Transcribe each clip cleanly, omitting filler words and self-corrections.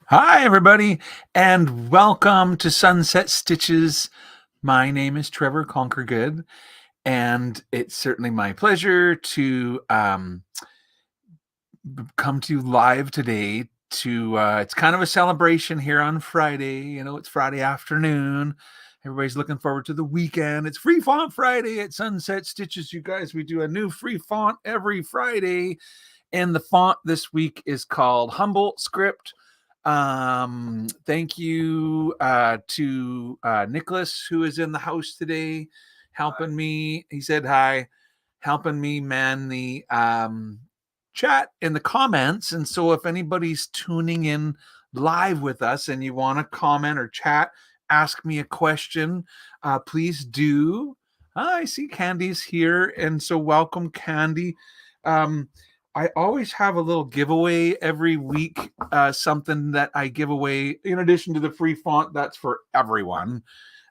Hi, everybody, and welcome to Sunset Stitches. My name is Trevor Conquergood, and it's certainly my pleasure to come to you live today. It's kind of a celebration here on Friday. It's Friday afternoon. Everybody's looking forward to the weekend. It's Free Font Friday at Sunset Stitches. You guys, we do a new free font every Friday, and the font this week is called Humboldt Script. Thank you to Nicholas, who is in the house today, helping me. He said hi, helping me man the chat in the comments. And so, if anybody's tuning in live with us and you want to comment or chat, ask me a question, please do. I see Candy's here, and so welcome, Candy. Um, I always have a little giveaway every week, something that I give away in addition to the free font that's for everyone.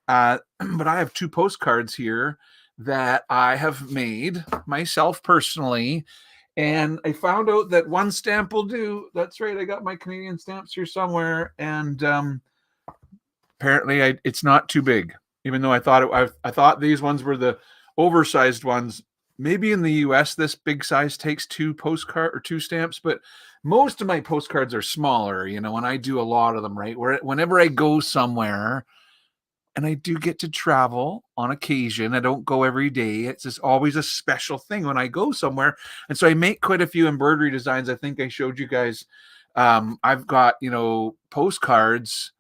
But I have two postcards here that I have made myself personally. And I found out that one stamp will do. That's right. I got my Canadian stamps here somewhere. And apparently it's not too big, even though I thought these ones were the oversized ones. Maybe in the US this big size takes two postcard or two stamps, but most of my postcards are smaller, and I do a lot of them, right? Whenever I go somewhere, and I do get to travel on occasion. I don't go every day. It's just always a special thing when I go somewhere. And so I make quite a few embroidery designs. I think I showed you guys. I've got, postcards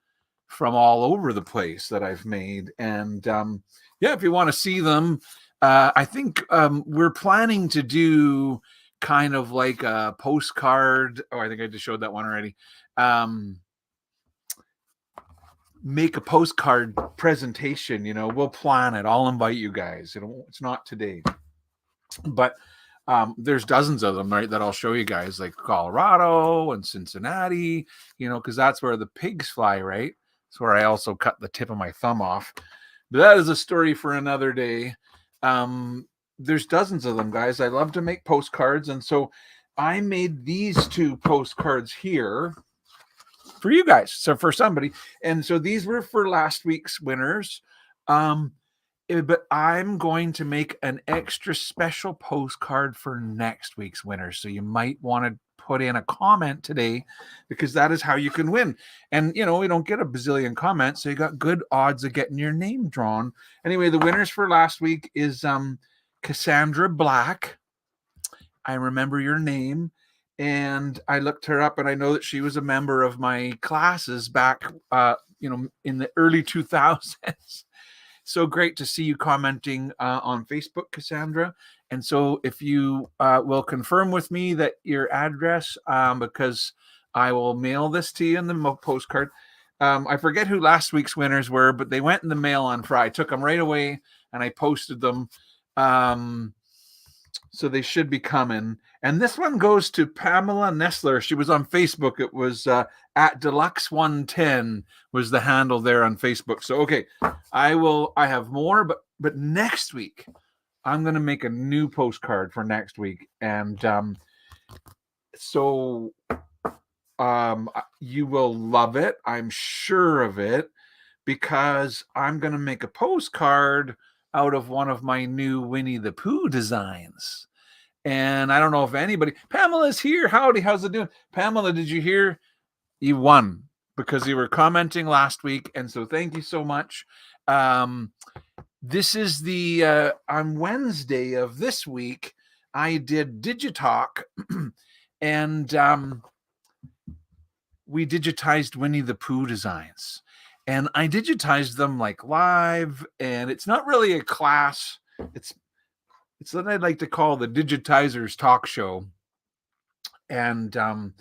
from all over the place that I've made. And yeah, if you want to see them, I think we're planning to do kind of like a postcard. Oh, I think I just showed that one already. Make a postcard presentation. We'll plan it. I'll invite you guys. It's not today, but there's dozens of them, right, that I'll show you guys, like Colorado and Cincinnati, because that's where the pigs fly, right? It's where I also cut the tip of my thumb off. But that is a story for another day. There's dozens of them, guys. I love to make postcards, and so I made these two postcards here for you guys. So for somebody, and so these were for last week's winners. But I'm going to make an extra special postcard for next week's winners. So you might want to put in a comment today, because that is how you can win. And we don't get a bazillion comments, so you got good odds of getting your name drawn. Anyway, the winners for last week is Cassandra Black. I remember your name, and I looked her up, and I know that she was a member of my classes back in the early 2000s. So great to see you commenting on Facebook, Cassandra. And so if you will confirm with me that your address, because I will mail this to you in the postcard. I forget who last week's winners were, but they went in the mail on Friday. I took them right away and I posted them. So they should be coming. And this one goes to Pamela Nestler. She was on Facebook. It was at Deluxe110 was the handle there on Facebook. So okay, I have more, but next week I'm going to make a new postcard for next week. And so you will love it. I'm sure of it, because I'm going to make a postcard out of one of my new Winnie the Pooh designs. And I don't know if anybody, Pamela's here. Howdy, how's it doing? Pamela, did you hear? You won because you were commenting last week. And so thank you so much. This is on Wednesday of this week, I did Digitalk and we digitized Winnie the Pooh designs. And I digitized them like live, and it's not really a class. It's what I'd like to call the Digitizers Talk Show. And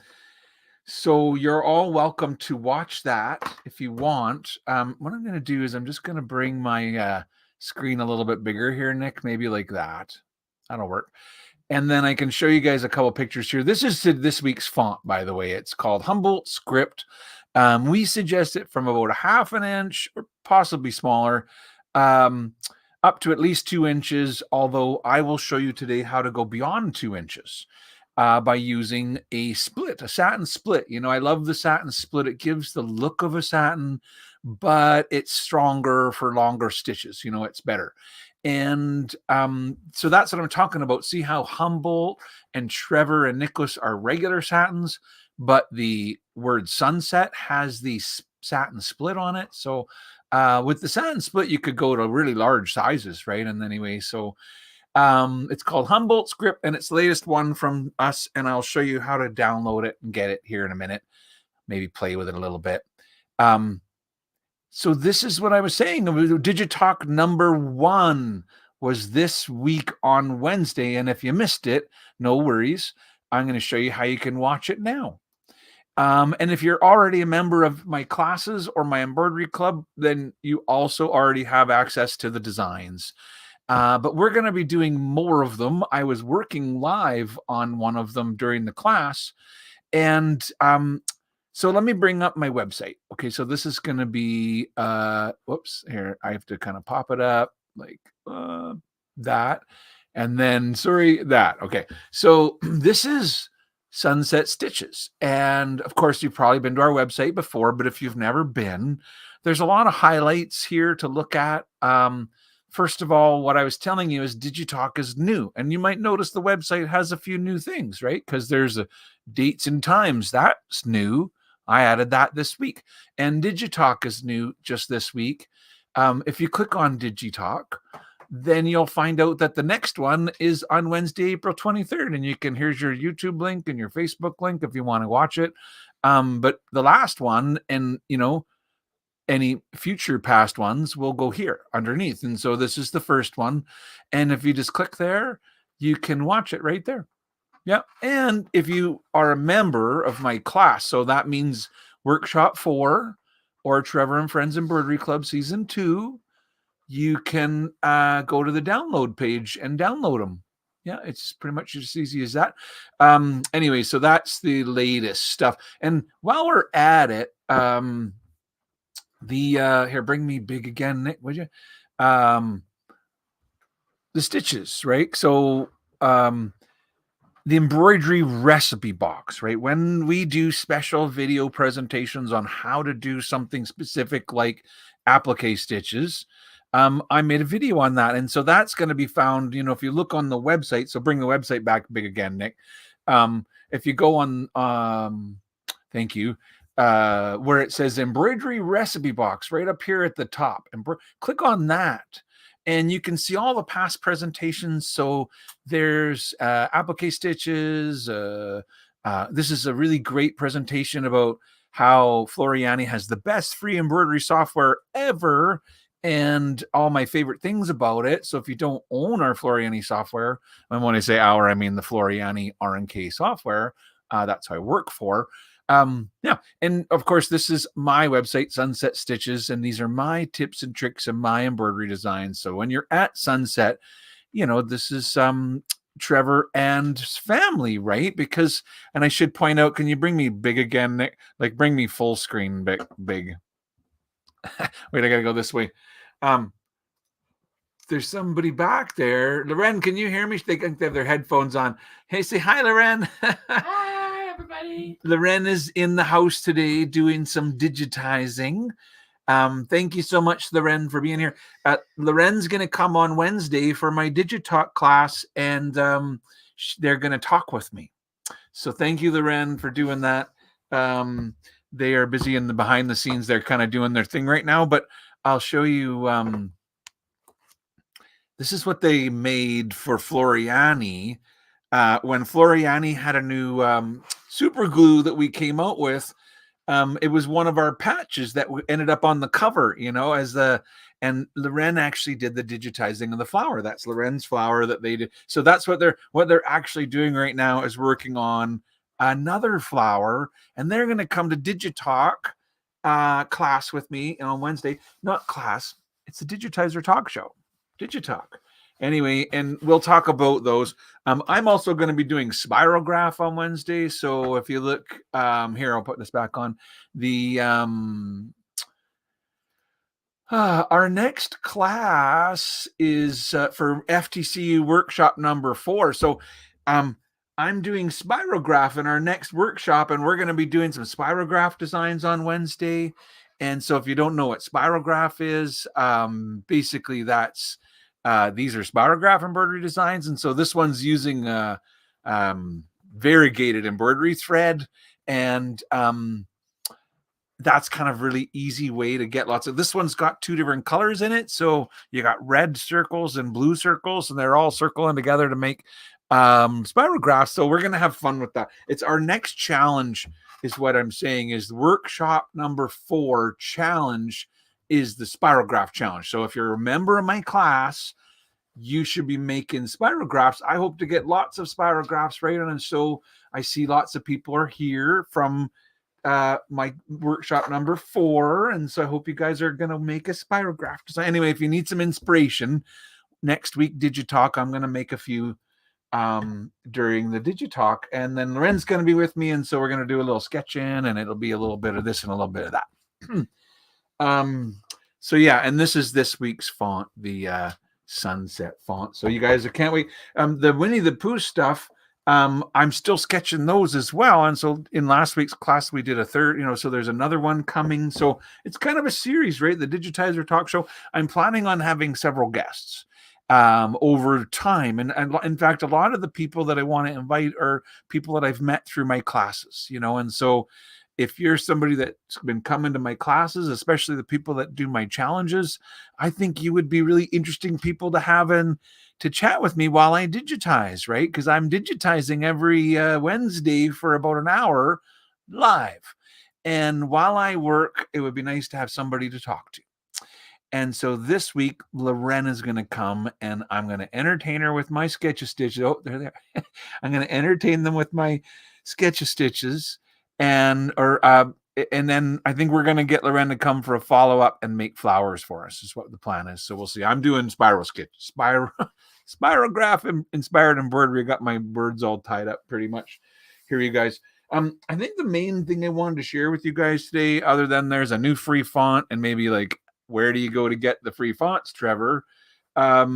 so you're all welcome to watch that if you want. What I'm going to do is I'm just going to bring my screen a little bit bigger here, Nick, maybe like that. That'll work. And then I can show you guys a couple pictures here. This is this week's font, by the way. It's called Humboldt Script. We suggest it from about a half an inch or possibly smaller, up to at least 2 inches, although I will show you today how to go beyond 2 inches. by using a satin split. I love the satin split. It gives the look of a satin, but it's stronger for longer stitches. It's better. And so that's what I'm talking about. See how Humboldt and Trevor and Nicholas are regular satins, but the word sunset has the satin split on it. So with the satin split, you could go to really large sizes, right? And anyway, so it's called Humboldt Script, and it's the latest one from us, and I'll show you how to download it and get it here in a minute. Maybe play with it a little bit. So this is what I was saying. Digitalk number 1 was this week on Wednesday, and if you missed it, no worries. I'm going to show you how you can watch it now. And if you're already a member of my classes or my embroidery club, then you also already have access to the designs. But we're going to be doing more of them. I was working live on one of them during the class. And so let me bring up my website. Okay, so this is going to be, whoops, here, I have to kind of pop it up like that. And then, sorry, that. Okay, so this is Sunset Stitches. And of course, you've probably been to our website before, but if you've never been, there's a lot of highlights here to look at. First of all, what I was telling you is Digitalk is new, and you might notice the website has a few new things, right? Because there's dates and times. That's new. I added that this week. And Digitalk is new just this week. If you click on Digitalk, then you'll find out that the next one is on Wednesday, April 23rd. And here's your YouTube link and your Facebook link if you want to watch it. But the last one, and any future past ones will go here underneath. And so this is the first one. And if you just click there, you can watch it right there. Yeah. And if you are a member of my class, so that means Workshop 4 or Trevor and Friends Embroidery Club Season 2, you can go to the download page and download them. Yeah, it's pretty much as easy as that. Anyway, so that's the latest stuff. And while we're at it, here, bring me big again, Nick, would you? The stitches, right? So the embroidery recipe box, right? When we do special video presentations on how to do something specific like applique stitches, I made a video on that. And so that's going to be found, if you look on the website, so bring the website back big again, Nick. If you go on, thank you, where it says embroidery recipe box right up here at the top, and click on that. And you can see all the past presentations. So there's applique stitches. This is a really great presentation about how Floriani has the best free embroidery software ever and all my favorite things about it. So if you don't own our Floriani software, and when I say our, I mean the Floriani R&K software, that's who I work for. Yeah. And of course, this is my website, Sunset Stitches, and these are my tips and tricks and my embroidery designs. So when you're at Sunset, this is Trevor and family, right? Because, and I should point out, can you bring me big again, Nick? Like bring me full screen big. Wait, I gotta go this way. There's somebody back there. Loren, can you hear me? They have their headphones on. Hey, say hi, Loren. Hi, everybody. Loren is in the house today doing some digitizing. Thank you so much, Loren, for being here. Loren's going to come on Wednesday for my Digitalk class, and they're going to talk with me. So thank you, Loren, for doing that. They are busy in the behind the scenes. They're kind of doing their thing right now, but I'll show you. This is what they made for Floriani. When Floriani had a new super glue that we came out with, it was one of our patches that ended up on the cover, and Loren actually did the digitizing of the flower. That's Loren's flower that they did. So that's what they're actually doing right now, is working on another flower, and they're going to come to Digitalk class with me on Wednesday. Not class, it's the Digitizer Talk Show. Digitalk. Anyway, and we'll talk about those. I'm also going to be doing Spirograph on Wednesday. So if you look here, I'll put this back on. Our next class is for FTCU workshop number 4. So I'm doing spirograph in our next workshop, and we're going to be doing some spirograph designs on Wednesday. And so if you don't know what spirograph is, basically that's these are spirograph embroidery designs. And so this one's using variegated embroidery thread, and that's kind of really easy way to get lots of. This one's got 2 different colors in it, so you got red circles and blue circles, and they're all circling together to make spirographs. So we're gonna have fun with that. It's our next challenge, is what I'm saying, is the workshop number 4 challenge is the spirograph challenge. So if you're a member of my class, you should be making spirographs. I hope to get lots of spirographs, right? And so I see lots of people are here from my workshop number 4, and so I hope you guys are gonna make a spirograph design. Anyway, if you need some inspiration, next week Digitalk, I'm gonna make a few during the Digitalk, and then Loren's gonna be with me, and so we're gonna do a little sketching, and it'll be a little bit of this and a little bit of that. So yeah, and this is this week's font, the sunset font. So you guys can't wait. The Winnie the Pooh stuff, I'm still sketching those as well. And so in last week's class, we did a third, so there's another one coming. So it's kind of a series, right? The Digitizer Talk Show. I'm planning on having several guests over time. And in fact, a lot of the people that I want to invite are people that I've met through my classes, and so if you're somebody that's been coming to my classes, especially the people that do my challenges, I think you would be really interesting people to have in to chat with me while I digitize, right? Because I'm digitizing every Wednesday for about an hour live. And while I work, it would be nice to have somebody to talk to. And so this week, Loren is going to come, and I'm going to entertain her with my Sketch-A-Stitches. Oh, they're there. I'm going to entertain them with my Sketch-A-Stitches. And then I think we're going to get Loren to come for a follow-up and make flowers for us, is what the plan is. So we'll see. I'm doing spirograph inspired embroidery. I got my birds all tied up pretty much here, you guys. I think the main thing I wanted to share with you guys today, other than there's a new free font and maybe like, where do you go to get the free fonts, Trevor? I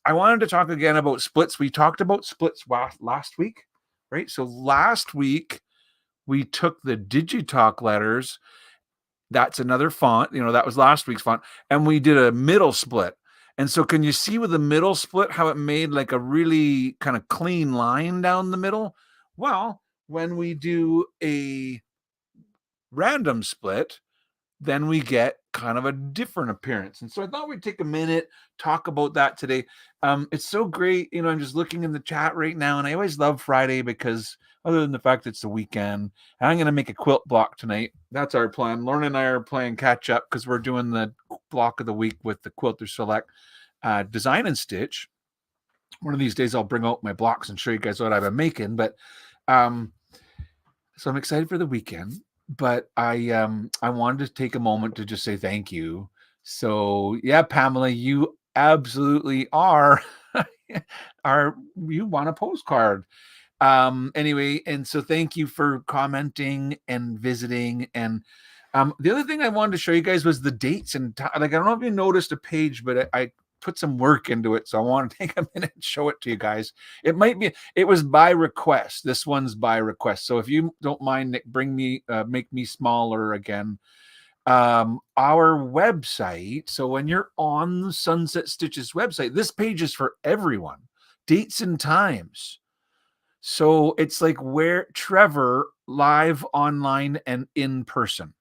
wanted to talk again about splits. We talked about splits last week, right? So last week, we took the Digitalk letters. That's another font. That was last week's font. And we did a middle split. And so can you see with the middle split how it made like a really kind of clean line down the middle? Well, when we do a random split, then we get kind of a different appearance. And so I thought we'd take a minute, talk about that today. It's so great. I'm just looking in the chat right now, and I always love Friday because other than the fact it's the weekend, I'm going to make a quilt block tonight. That's our plan. Lauren and I are playing catch up because we're doing the block of the week with the Quilter Select Design and Stitch. One of these days I'll bring out my blocks and show you guys what I've been making. But so I'm excited for the weekend. But I wanted to take a moment to just say thank you. So yeah, Pamela, you absolutely are you want a postcard. Anyway, and so thank you for commenting and visiting. And the other thing I wanted to show you guys was the dates and like, I don't know if you noticed a page, but I put some work into it. So I want to take a minute and show it to you guys. It was by request. This one's by request. So if you don't mind, Nick, make me smaller again. Our website. So when you're on the Sunset Stitches website, this page is for everyone. Dates and times. So it's like where Trevor live, online, and in person.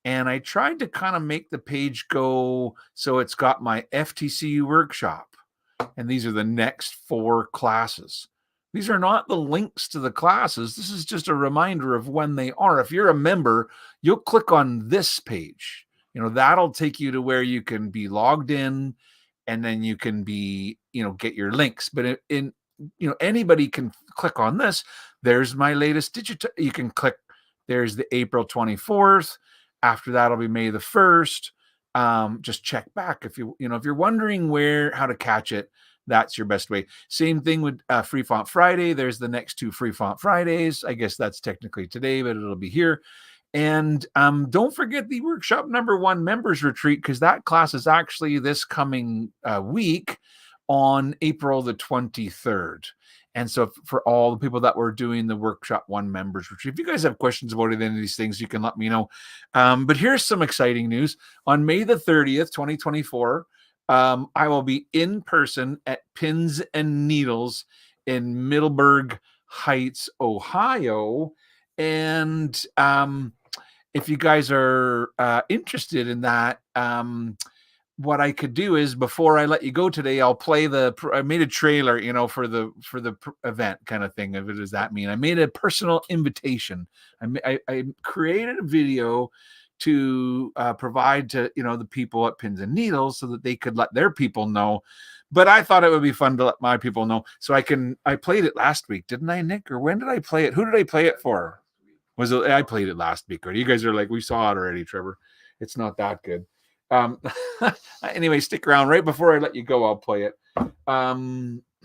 And I tried to kind of make the page go so it's got my FTCU workshop. And these are the next 4 classes. These are not the links to the classes. This is just a reminder of when they are. If you're a member, you'll click on this page. That'll take you to where you can be logged in, and then you can be, get your links. But anybody can click on this. There's my latest digital. You can click. There's the April 24th. After that, it'll be May the 1st. Just check back if you're wondering how to catch it. That's your best way. Same thing with Free Font Friday. There's the next 2 Free Font Fridays. I guess that's technically today, but it'll be here. And don't forget the workshop number 1 members retreat, because that class is actually this coming week on April the 23rd. And so for all the people that were doing the Workshop 1 members retreat, if you guys have questions about any of these things, you can let me know. But here's some exciting news. On May the 30th, 2024, I will be in person at Pins and Needles in Middleburg Heights, Ohio. And if you guys are interested in that, what I could do is, before I let you go today, I'll play I made a trailer, for the event kind of thing. What does that mean? I made a personal invitation. I created a video to provide to, the people at Pins and Needles so that they could let their people know. But I thought it would be fun to let my people know. So I played it last week, didn't I, Nick? Or when did I play it? Who did I play it for? I played it last week? Or you guys are like, we saw it already, Trevor. It's not that good. Anyway, stick around. Right before I let you go, I'll play it.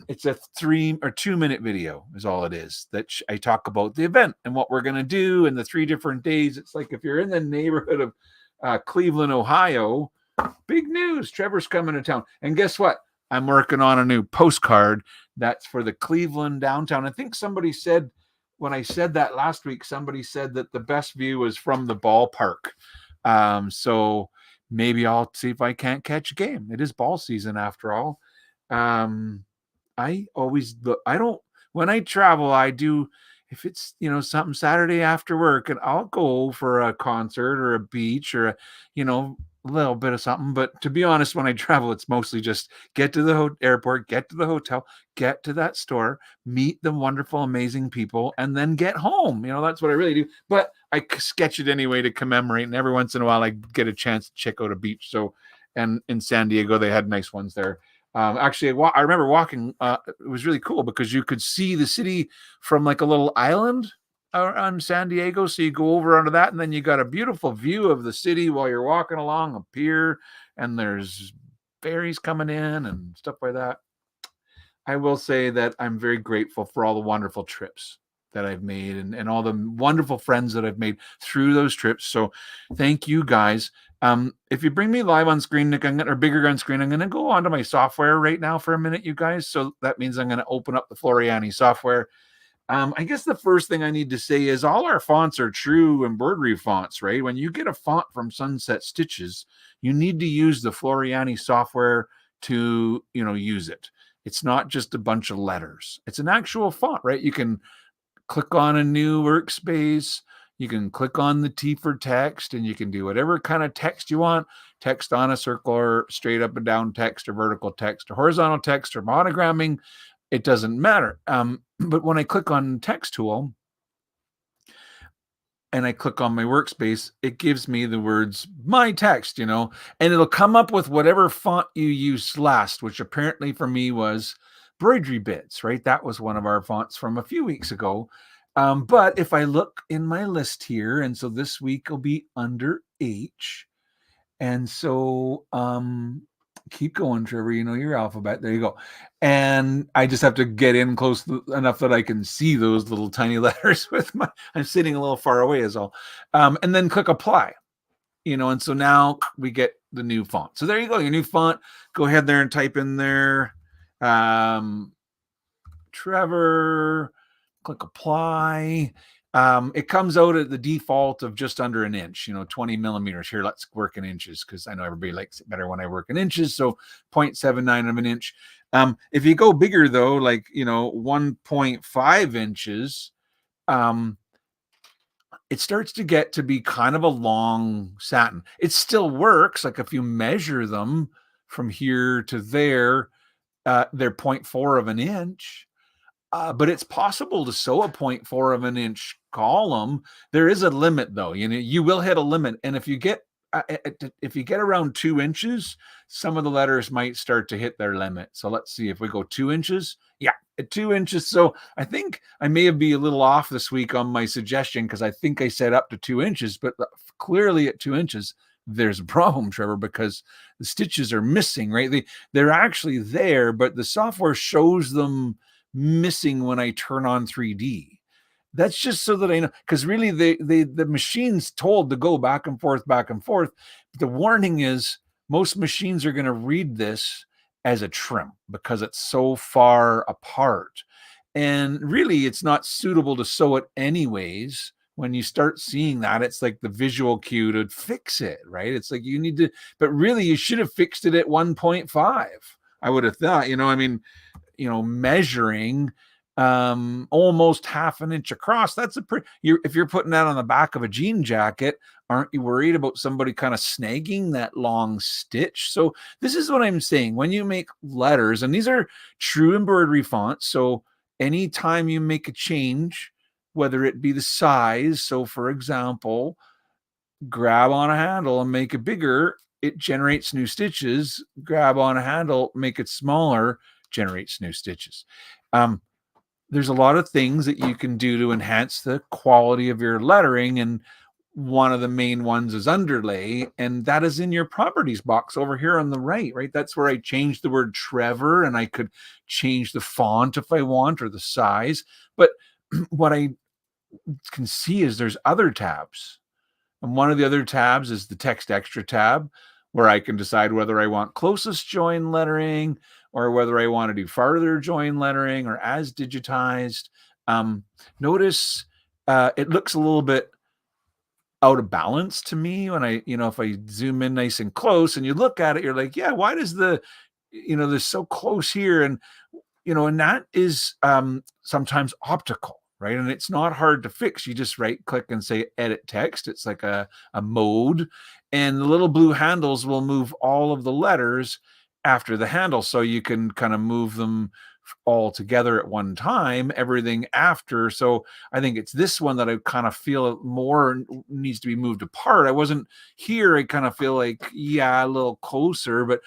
It's a 3 or 2 minute video is all it is, that I talk about the event and what we're going to do and the 3 different days. It's like, if you're in the neighborhood of Cleveland, Ohio, big news. Trevor's coming to town. And guess what? I'm working on a new postcard that's for the Cleveland downtown. I think somebody said, when I said that last week, somebody said that the best view was from the ballpark. So maybe I'll see if I can't catch a game. It is ball season after all. I always look, when I travel, I do, if it's, something Saturday after work, and I'll go for a concert or a beach or a little bit of something. But to be honest, when I travel, it's mostly just get to the airport, get to the hotel, get to that store, meet the wonderful, amazing people, and then get home. That's what I really do. But I sketch it anyway to commemorate. And every once in a while, I get a chance to check out a beach. So, and in San Diego, they had nice ones there. Actually, I remember walking. It was really cool because you could see the city from like a little island on San Diego. So you go over onto that, and then you got a beautiful view of the city while you're walking along a pier, and there's ferries coming in and stuff like that. I will say that I'm very grateful for all the wonderful trips that I've made and all the wonderful friends that I've made through those trips. So thank you guys. If you bring me live on screen, Nick, or bigger on screen, I'm going to go onto my software right now for a minute, you guys. So that means I'm going to open up the Floriani software. I guess the first thing I need to say is all our fonts are true embroidery fonts, right? When you get a font from Sunset Stitches, you need to use the Floriani software to, use it. It's not just a bunch of letters. It's an actual font, right? You can click on a new workspace. You can click on the T for text, and you can do whatever kind of text you want. Text on a circle, or straight up and down text, or vertical text, or horizontal text, or monogramming. It doesn't matter. But when I click on text tool and I click on my workspace, it gives me the words, my text, and it'll come up with whatever font you used last, which apparently for me was Broidery Bits, right? That was one of our fonts from a few weeks ago. But if I look in my list here, and so this week will be under H. And so keep going, Trevor, your alphabet. There you go. And I just have to get in close enough that I can see those little tiny letters I'm sitting a little far away is all. And then click apply, and so now we get the new font. So there you go, your new font. Go ahead there and type in there, Trevor, click apply. It comes out at the default of just under an inch, 20 millimeters. Here, let's work in inches because I know everybody likes it better when I work in inches. So 0.79 of an inch. If you go bigger though, like, 1.5 inches, it starts to get to be kind of a long satin. It still works. Like if you measure them from here to there, they're 0.4 of an inch. But it's possible to sew a 0.4 of an inch column. There is a limit though. You will hit a limit. And if you get around 2 inches, some of the letters might start to hit their limit. So let's see if we go 2 inches. Yeah, at 2 inches. So I think I may be a little off this week on my suggestion because I think I said up to 2 inches, but clearly at 2 inches, there's a problem, Trevor, because the stitches are missing, right? They're actually there, but the software shows them missing when I turn on 3D. That's just so that I know, because really the machine's told to go back and forth. But the warning is most machines are going to read this as a trim because it's so far apart. And really, it's not suitable to sew it anyways. When you start seeing that, it's like the visual cue to fix it, right? It's like you need to, but really, you should have fixed it at 1.5. I would have thought, I mean, measuring almost half an inch across. That's if you're putting that on the back of a jean jacket, aren't you worried about somebody kind of snagging that long stitch? So this is what I'm saying. When you make letters, and these are true embroidery fonts, so anytime you make a change, whether it be the size, so for example, grab on a handle and make it bigger, it generates new stitches. Grab on a handle, make it smaller, generates new stitches. There's a lot of things that you can do to enhance the quality of your lettering, and one of the main ones is underlay, and that is in your properties box over here on the right. That's where I changed the word Trevor, and I could change the font if I want, or the size. But what I can see is there's other tabs, and one of the other tabs is the text extra tab, where I can decide whether I want closest join lettering, or whether I want to do farther join lettering, or as digitized. Notice it looks a little bit out of balance to me when I, if I zoom in nice and close and you look at it, you're like, yeah, why does they're so close here? And, and that is sometimes optical, right? And it's not hard to fix. You just right click and say edit text. It's like a mode, and the little blue handles will move all of the letters after the handle. So you can kind of move them all together at one time, everything after. So I think it's this one that I kind of feel more needs to be moved apart. I wasn't here. I kind of feel like, yeah, a little closer, but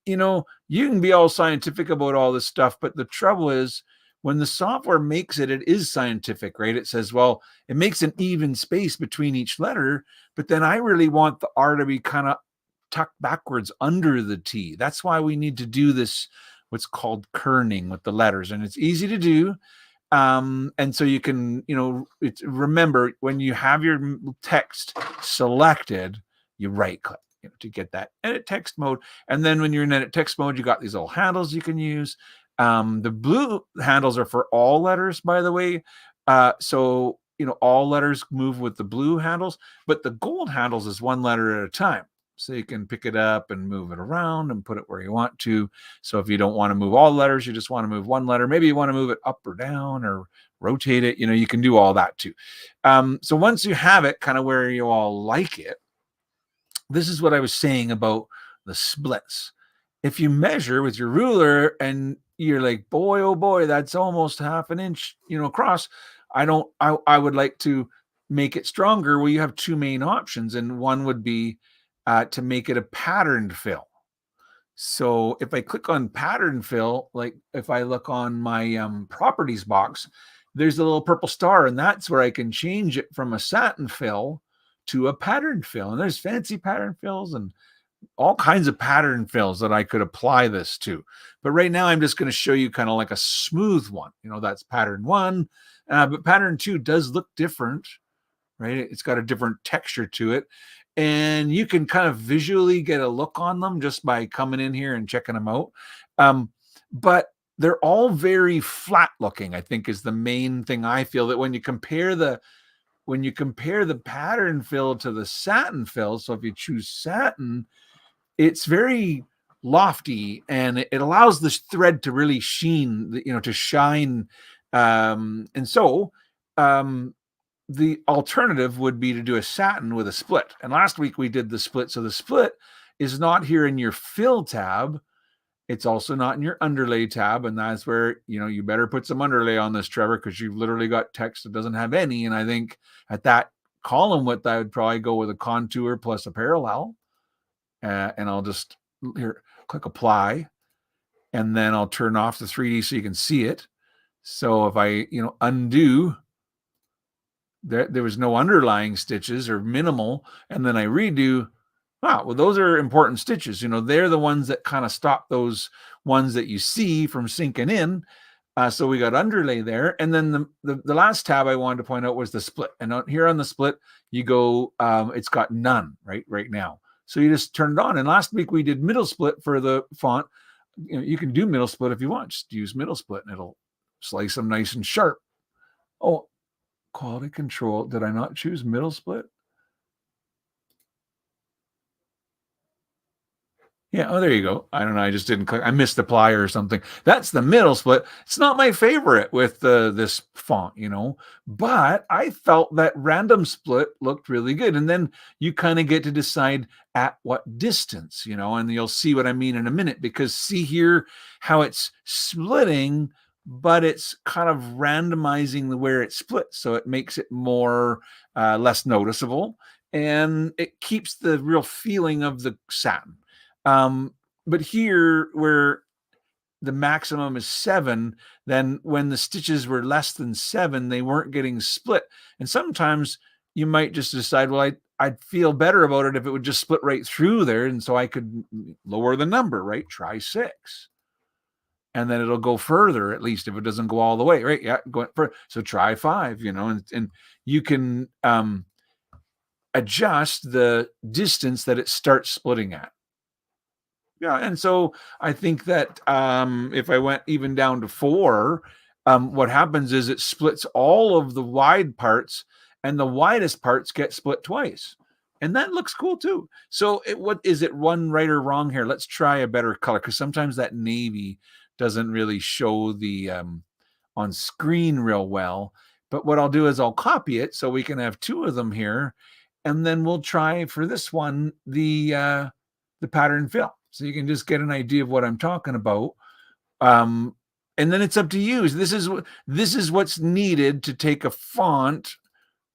you can be all scientific about all this stuff. But the trouble is, when the software makes it, it is scientific, right? It says, well, it makes an even space between each letter, but then I really want the R to be kind of tucked backwards under the T. That's why we need to do this, what's called kerning with the letters, and it's easy to do. And so you can, remember, when you have your text selected, you right click to get that edit text mode. And then when you're in edit text mode, you got these little handles you can use. The blue handles are for all letters, by the way. So, all letters move with the blue handles, but the gold handles is one letter at a time. So you can pick it up and move it around and put it where you want to. So if you don't want to move all letters, you just want to move one letter. Maybe you want to move it up or down or rotate it. You can do all that too. So once you have it kind of where you all like it, this is what I was saying about the splits. If you measure with your ruler and you're like, boy, oh boy, that's almost half an inch, across. I would like to make it stronger. Well, you have two main options, and one would be to make it a patterned fill. So if I click on pattern fill, like if I look on my properties box, there's a little purple star, and that's where I can change it from a satin fill to a pattern fill. And there's fancy pattern fills and all kinds of pattern fills that I could apply this to. But right now I'm just going to show you kind of like a smooth one. That's pattern 1, but pattern 2 does look different, right? It's got a different texture to it. And you can kind of visually get a look on them just by coming in here and checking them out. But they're all very flat looking, I think, is the main thing. I feel that when you compare the pattern fill to the satin fill, so if you choose satin, it's very lofty, and it allows this thread to really sheen, to shine. And so the alternative would be to do a satin with a split. And last week we did the split. So the split is not here in your fill tab. It's also not in your underlay tab. And that's where, you better put some underlay on this, Trevor, because you've literally got text that doesn't have any. And I think at that column width, I would probably go with a contour plus a parallel. And I'll just here click apply, and then I'll turn off the 3D so you can see it. So if I, undo, there was no underlying stitches or minimal, and then I redo. Wow, well, those are important stitches. They're the ones that kind of stop those ones that you see from sinking in. So we got underlay there. And then the last tab I wanted to point out was the split. And here on the split, you go, it's got none right now. So you just turn it on. And last week we did middle split for the font. You can do middle split if you want. Just use middle split and it'll slice them nice and sharp. Oh, quality control. Did I not choose middle split? Yeah, oh, there you go. I don't know. I just didn't click. I missed the plier or something. That's the middle split. It's not my favorite with this font, but I felt that random split looked really good. And then you kind of get to decide at what distance, and you'll see what I mean in a minute, because see here how it's splitting, but it's kind of randomizing where it splits. So it makes it more less noticeable, and it keeps the real feeling of the satin. But here, where the maximum is 7, then when the stitches were less than 7, they weren't getting split. And sometimes you might just decide, well, I'd feel better about it if it would just split right through there, and so I could lower the number, right? Try 6. And then it'll go further, at least if it doesn't go all the way, right? Yeah, go further. So try 5, and you can adjust the distance that it starts splitting at. Yeah, and so I think that if I went even down to 4, what happens is it splits all of the wide parts, and the widest parts get split twice. And that looks cool too. So what is it, one right or wrong here? Let's try a better color, because sometimes that navy doesn't really show the on screen real well. But what I'll do is I'll copy it so we can have 2 of them here, and then we'll try for this one the pattern fill. So you can just get an idea of what I'm talking about. And then it's up to you. This is what's needed to take a font.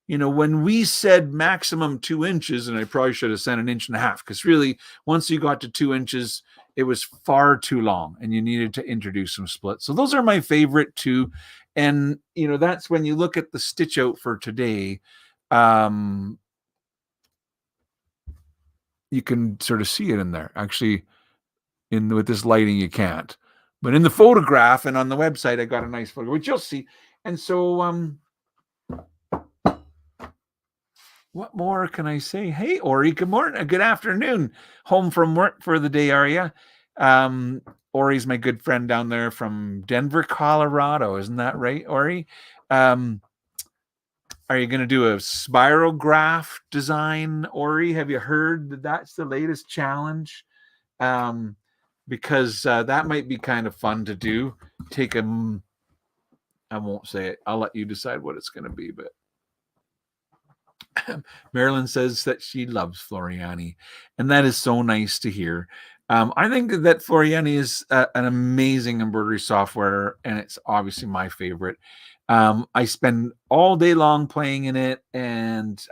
When we said maximum 2 inches, and I probably should have said 1.5 inches, because really, once you got to 2 inches, it was far too long, and you needed to introduce some splits. So those are my favorite 2. And, that's when you look at the stitch out for today. You can sort of see it in there. Actually, with this lighting, you can't. But in the photograph and on the website, I got a nice photo, which you'll see. And so, what more can I say? Hey, Ori, good morning. Good afternoon. Home from work for the day, are you? Ori's my good friend down there from Denver, Colorado. Isn't that right, Ori? Are you going to do a spirograph design, Ori? Have you heard that that's the latest challenge? Because that might be kind of fun to do. I won't say it. I'll let you decide what it's going to be. But Marilyn says that she loves Floriani, and that is so nice to hear. I think that Floriani is an amazing embroidery software, and it's obviously my favorite. I spend all day long playing in it and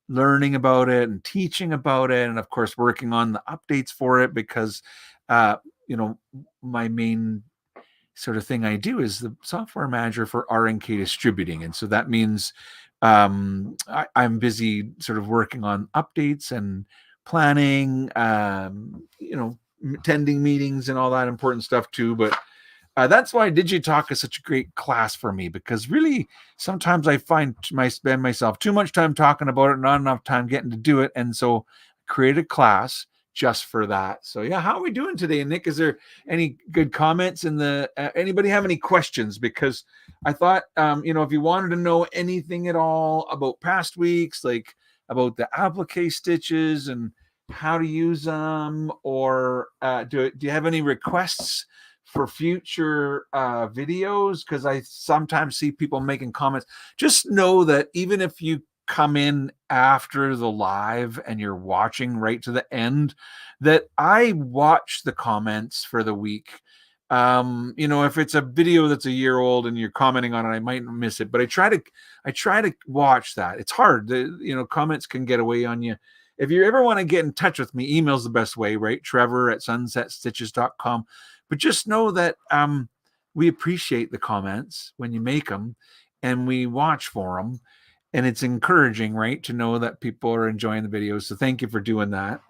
learning about it and teaching about it, and of course working on the updates for it, because my main sort of thing I do is the software manager for RNK Distributing, and so that means I'm busy sort of working on updates and planning, attending meetings and all that important stuff too. But that's why DigiTalk is such a great class for me, because really sometimes I find I spend myself too much time talking about it, not enough time getting to do it. And so I create a class just for that. So yeah, how are we doing today, Nick? Is there any good comments in the anybody have any questions? Because I thought if you wanted to know anything at all about past weeks, like about the applique stitches and how to use them, or do you have any requests for future videos? Because I sometimes see people making comments. Just know that even if you come in after the live and you're watching right to the end, that I watch the comments for the week. If it's a video that's a year old and you're commenting on it, I might miss it, but I try to watch that. It's hard. Comments can get away on you. If you ever want to get in touch with me, email's the best way, right? Trevor@sunsetstitches.com. But just know that we appreciate the comments when you make them, and we watch for them. And it's encouraging, right, to know that people are enjoying the videos. So thank you for doing that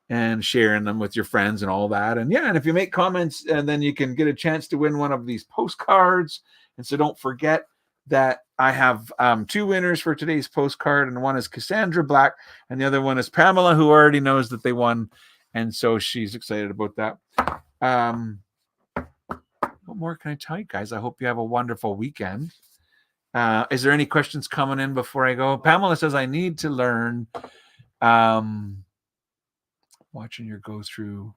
and sharing them with your friends and all that. And yeah, and if you make comments, and then you can get a chance to win one of these postcards. And so don't forget that I have 2 winners for today's postcard, and one is Cassandra Black, and the other one is Pamela, who already knows that they won, and so she's excited about that. what more can I tell you guys? I hope you have a wonderful weekend. Is there any questions coming in before I go? Pamela says, I need to learn. Watching your go through.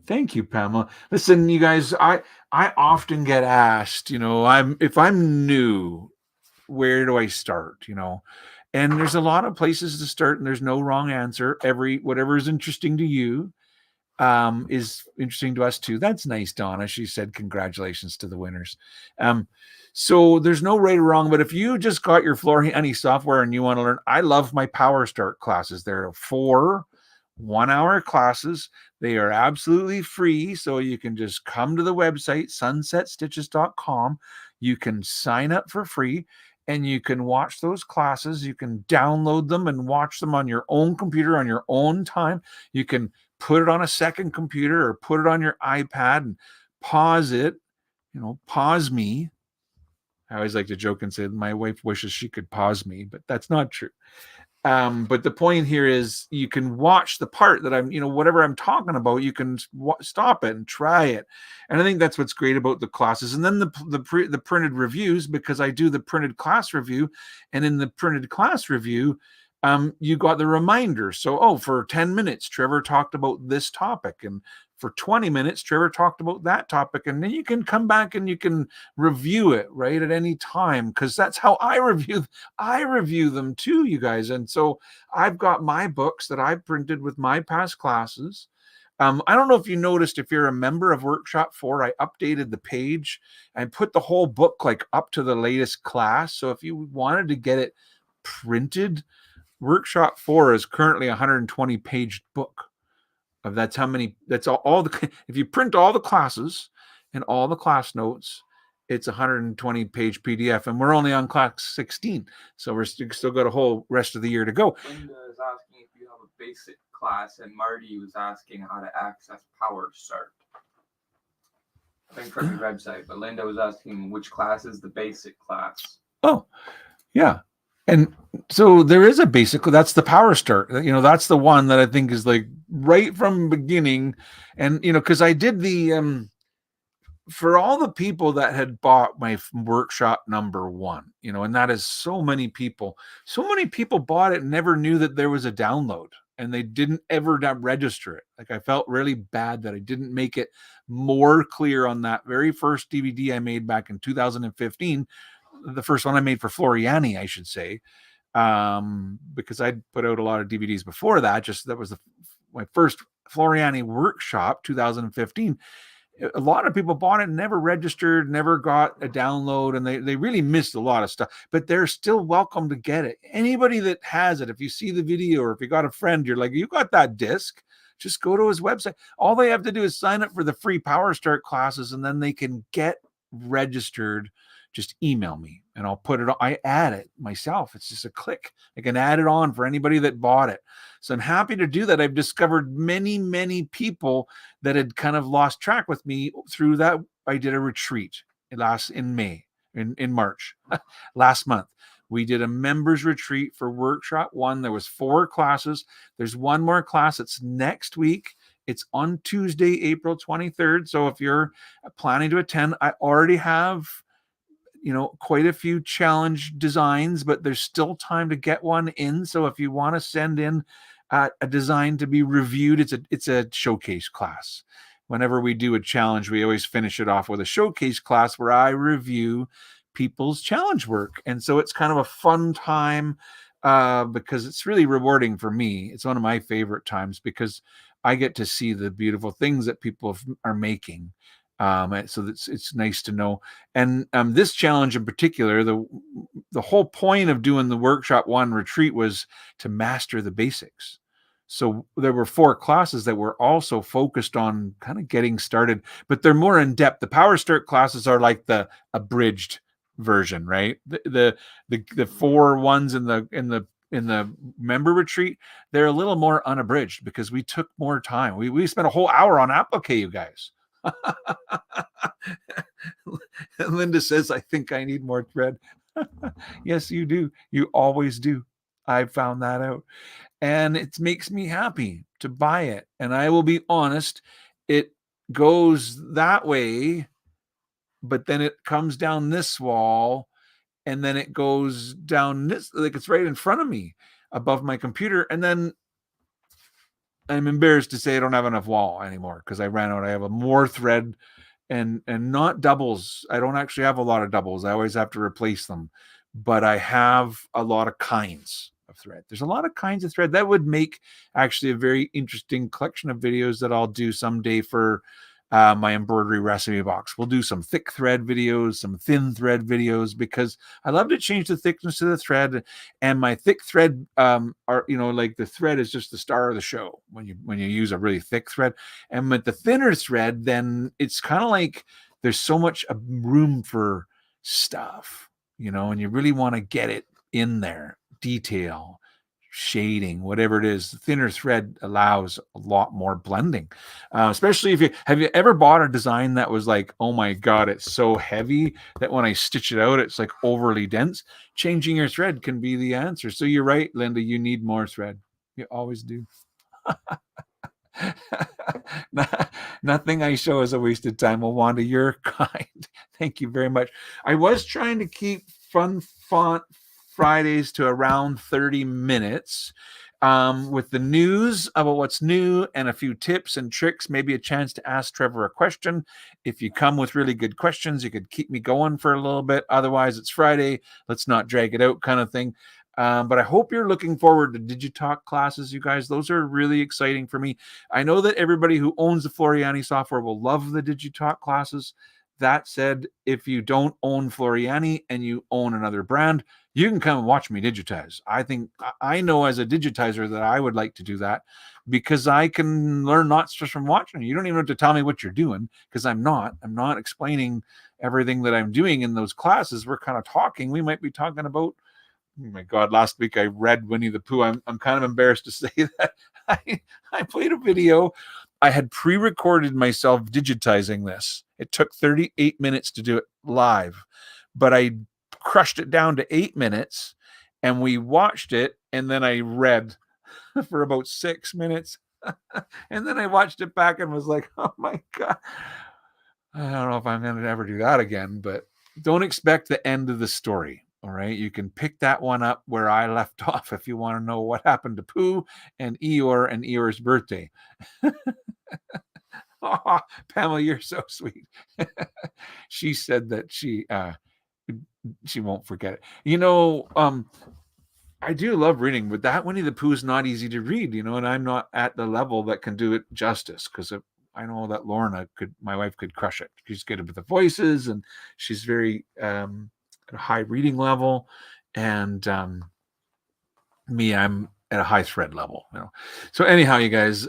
Thank you, Pamela. Listen, you guys, I often get asked, if I'm new, where do I start? And there's a lot of places to start, and there's no wrong answer. Whatever is interesting to you is interesting to us too. That's nice, Donna. She said congratulations to the winners. So there's no right or wrong, but if you just got your Floriani software and you want to learn, I love my Power Start classes. There are 4 1-hour classes. They are absolutely free, so you can just come to the website sunsetstitches.com. You can sign up for free and you can watch those classes. You can download them and watch them on your own computer on your own time. You can put it on a second computer or put it on your iPad and pause it, pause me. I always like to joke and say my wife wishes she could pause me, but that's not true. But the point here is you can watch the part that I'm, whatever I'm talking about, you can stop it and try it. And I think that's what's great about the classes. And then the printed reviews, because I do the printed class review, and in the printed class review, you got the reminder. So, for 10 minutes, Trevor talked about this topic, and for 20 minutes, Trevor talked about that topic, and then you can come back and you can review it right at any time, because that's how I review them too, you guys. And so I've got my books that I printed with my past classes. I don't know if you noticed, if you're a member of Workshop 4, I updated the page and put the whole book up to the latest class. So if you wanted to get it printed, Workshop 4 is currently a 120-page book. That's how many. That's all the. If you print all the classes and all the class notes, it's a 120-page PDF, and we're only on class 16, so we're still got a whole rest of the year to go. Linda is asking if you have a basic class, and Marty was asking how to access Power Start. I think from your website, but Linda was asking which class is the basic class. Oh, yeah. And so there is a basic, that's the Power Start. That's the one that I think is right from the beginning. And, because I did the, for all the people that had bought my workshop number 1, and that is so many people bought it and never knew that there was a download, and they didn't ever register it. I felt really bad that I didn't make it more clear on that very first DVD I made back in 2015. The first one I made for Floriani, I should say, because I'd put out a lot of DVDs before that. That was my first Floriani workshop, 2015. A lot of people bought it, never registered, never got a download, and they really missed a lot of stuff. But they're still welcome to get it. Anybody that has it, if you see the video or if you got a friend, you're like, you got that disc, just go to his website. All they have to do is sign up for the free Power Start classes, and then they can get registered. Just email me and I'll put it on. I add it myself. It's just a click. I can add it on for anybody that bought it. So I'm happy to do that. I've discovered many, many people that had kind of lost track with me through that. I did a retreat in March, last month. We did a members retreat for Workshop 1. There was 4 classes. There's one more class. It's next week. It's on Tuesday, April 23rd. So if you're planning to attend, I already have quite a few challenge designs, but there's still time to get one in. So if you want to send in a design to be reviewed, it's a showcase class. Whenever we do a challenge, we always finish it off with a showcase class where I review people's challenge work. And so it's kind of a fun time because it's really rewarding for me. It's one of my favorite times because I get to see the beautiful things that people are making. So it's nice to know. And this challenge in particular, the whole point of doing the Workshop 1 retreat was to master the basics. So there were 4 classes that were also focused on kind of getting started, but they're more in depth. The Power Start classes are like the abridged version, right? The 4 ones in the member retreat, they're a little more unabridged because we took more time. We spent a whole hour on applique, you guys. Linda says, I think I need more thread. Yes, you do. You always do. I found that out. And it makes me happy to buy it. And I will be honest, it goes that way but then it comes down this wall, and then it goes down this, like it's right in front of me above my computer. And then I'm embarrassed to say I don't have enough wall anymore because I ran out. I have a more thread and not doubles. I don't actually have a lot of doubles. I always have to replace them, but I have a lot of kinds of thread. There's a lot of kinds of thread that would make actually a very interesting collection of videos that I'll do someday for my embroidery recipe box. We'll do some thick thread videos, some thin thread videos, because I love to change the thickness of the thread. And my thick thread are, like the thread is just the star of the show when you use a really thick thread. And with the thinner thread, then it's kind of like there's so much room for stuff, and you really want to get it in there, detail, shading, whatever it is. The thinner thread allows a lot more blending, especially if have you ever bought a design that was like, oh my god, it's so heavy that when I stitch it out it's like overly dense. Changing your thread can be the answer. So you're right, Linda, you need more thread. You always do. Nothing I show is a wasted time. Well, Wanda, you're kind. Thank you very much. I was trying to keep Fun Font Fridays to around 30 minutes with the news about what's new and a few tips and tricks, maybe a chance to ask Trevor a question. If you come with really good questions, you could keep me going for a little bit. Otherwise, it's Friday. Let's not drag it out kind of thing. But I hope you're looking forward to Digitalk classes, you guys. Those are really exciting for me. I know that everybody who owns the Floriani software will love the Digitalk classes. That said, if you don't own Floriani and you own another brand, you can come and watch me digitize. I know as a digitizer that I would like to do that because I can learn not just from watching. You don't even have to tell me what you're doing because I'm not explaining everything that I'm doing in those classes. We're kind of talking. We might be talking about, oh my God, last week I read Winnie the Pooh. I'm kind of embarrassed to say that I played a video. I had pre-recorded myself digitizing this. It took 38 minutes to do it live, but I crushed it down to 8 minutes and we watched it. And then I read for about 6 minutes. And then I watched it back and was like, oh my God, I don't know if I'm going to ever do that again, but don't expect the end of the story. All right. You can pick that one up where I left off if you want to know what happened to Pooh and Eeyore's birthday. Oh, Pamela, you're so sweet. She said that she won't forget it. I do love reading, but that Winnie the Pooh is not easy to read, and I'm not at the level that can do it justice because I know that Lorna my wife could crush it. She's good with the voices and she's very at a high reading level. And me, I'm at a high thread level, So anyhow, you guys,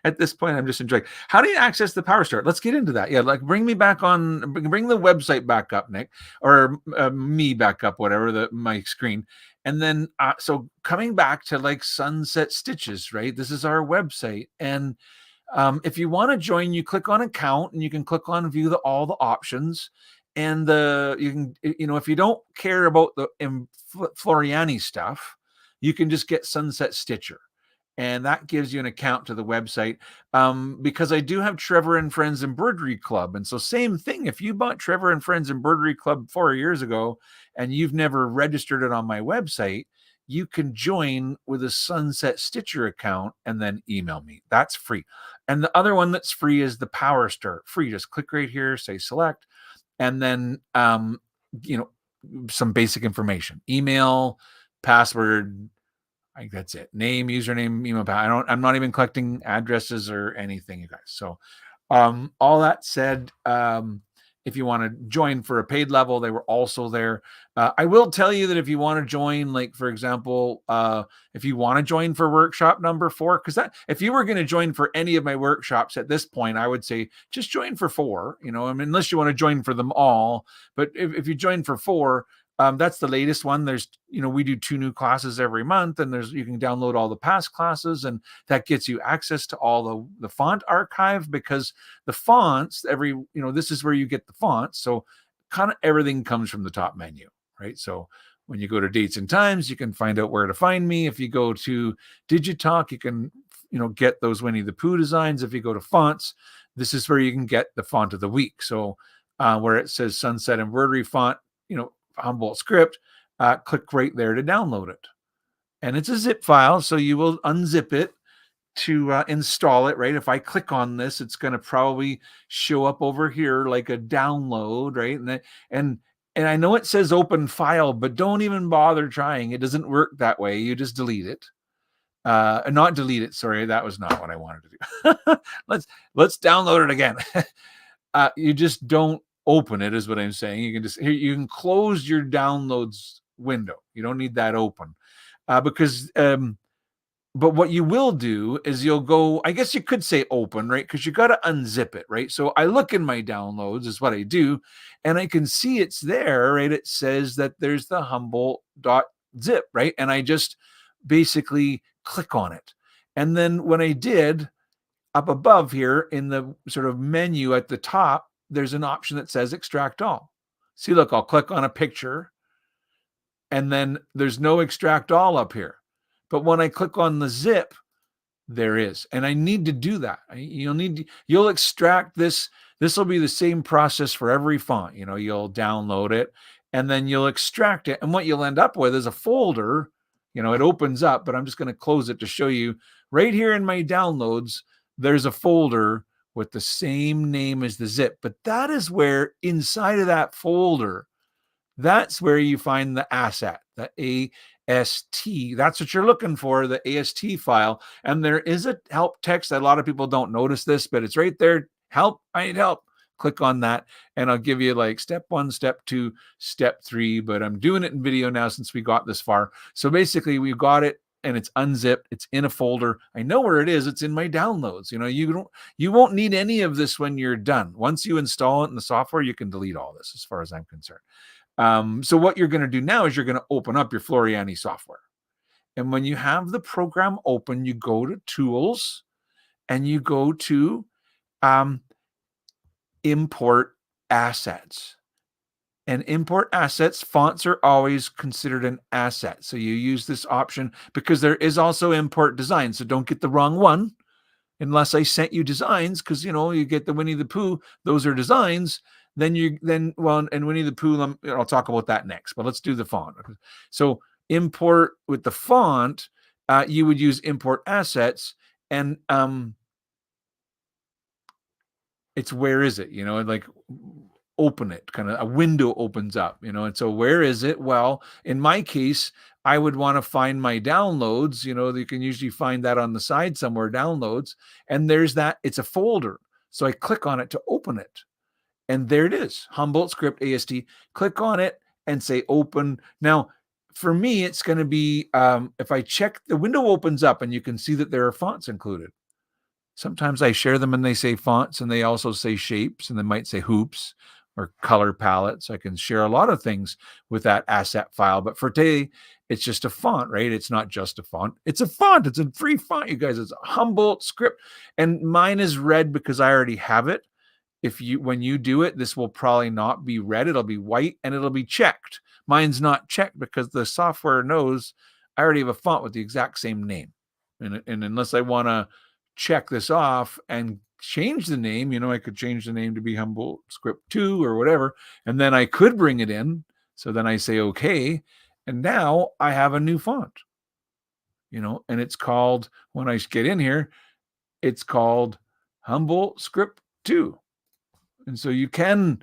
at this point, I'm just enjoying. How do you access the PowerStart? Let's get into that. Yeah, bring the website back up, Nick, or me back up, whatever my screen. And then, so coming back to Sunset Stitches, right? This is our website. And if you want to join, you click on account and you can click on view all the options. And you can, if you don't care about the Floriani stuff, you can just get Sunset Stitcher. And that gives you an account to the website because I do have Trevor and Friends Embroidery Club. And so same thing, if you bought Trevor and Friends Embroidery Club 4 years ago and you've never registered it on my website, you can join with a Sunset Stitcher account and then email me. That's free. And the other one that's free is the PowerStart. Free. Just click right here, say select, and then, some basic information, email, password, that's it. Name, username, email. I'm not even collecting addresses or anything, you guys. So, all that said, if you want to join for a paid level, they were also there. I will tell you that if you want to join, for example, if you want to join for workshop number 4, because if you were going to join for any of my workshops at this point, I would say just join for 4. Unless you want to join for them all. But if you join for 4. That's the latest one. There's, we do 2 new classes every month, and you can download all the past classes, and that gets you access to all the font archive, because the fonts, this is where you get the fonts. So kind of everything comes from the top menu, right? So when you go to dates and times, you can find out where to find me. If you go to Digitalk, you can, get those Winnie the Pooh designs. If you go to fonts, this is where you can get the font of the week. So where it says Sunset Embroidery Font, Humboldt script, click right there to download it. And it's a zip file, so you will unzip it to install it, right? If I click on this, it's going to probably show up over here like a download, right? And I know it says open file, but don't even bother trying. It doesn't work that way. You just delete it. Not delete it. Sorry, that was not what I wanted to do. let's download it again. You just don't open it, is what I'm saying. You can close your downloads window. You don't need that open because. But what you will do is you'll go, I guess you could say open, right? Because you got to unzip it, right? So I look in my downloads is what I do, and I can see it's there, right? It says that there's the Humboldt.zip, right? And I just basically click on it. And then when I did, up above here in the sort of menu at the top, there's an option that says extract all. See, look, I'll click on a picture, and then there's no extract all up here. But when I click on the zip, there is. And I need to do that. You'll extract this. This will be the same process for every font. You'll download it and then you'll extract it. And what you'll end up with is a folder. It opens up, but I'm just going to close it to show you right here in my downloads. There's a folder with the same name as the zip. But that is where inside of that folder, that's where you find the asset, the AST. That's what you're looking for, the AST file. And there is a help text. A lot of people don't notice this, but it's right there. Help, I need help. Click on that and I'll give you like step 1, step 2, step 3, but I'm doing it in video now since we got this far. So basically we've got it and it's unzipped. It's in a folder. I know where it is. It's in my downloads. You won't need any of this when you're done. Once you install it in the software, you can delete all this as far as I'm concerned. So what you're going to do now is you're going to open up your Floriani software. And when you have the program open, you go to Tools and you go to Import Assets. And import assets, fonts are always considered an asset. So you use this option because there is also import design. So don't get the wrong one unless I sent you designs because, you get the Winnie the Pooh. Those are designs. And Winnie the Pooh, I'll talk about that next, but let's do the font. So import with the font, you would use import assets and it's where is it? Like open it, kind of a window opens up, and so where is it? Well, in my case, I would want to find my downloads, you can usually find that on the side somewhere, downloads, and there's that, it's a folder. So I click on it to open it. And there it is, Humboldt script AST. Click on it and say open. Now, for me, it's going to be, if I check, the window opens up and you can see that there are fonts included. Sometimes I share them and they say fonts and they also say shapes and they might say hoops or color palettes. I can share a lot of things with that asset file. But for today, it's just a font, right? It's not just a font. It's a font. It's a free font, you guys. It's a Humboldt script. And mine is red because I already have it. When you do it, this will probably not be red. It'll be white and it'll be checked. Mine's not checked because the software knows I already have a font with the exact same name. And unless I want to check this off and change the name, I could change the name to be Humboldt script 2 or whatever. And then I could bring it in. So then I say, okay. And now I have a new font, and it's called, when I get in here, it's called Humboldt script 2. And so you can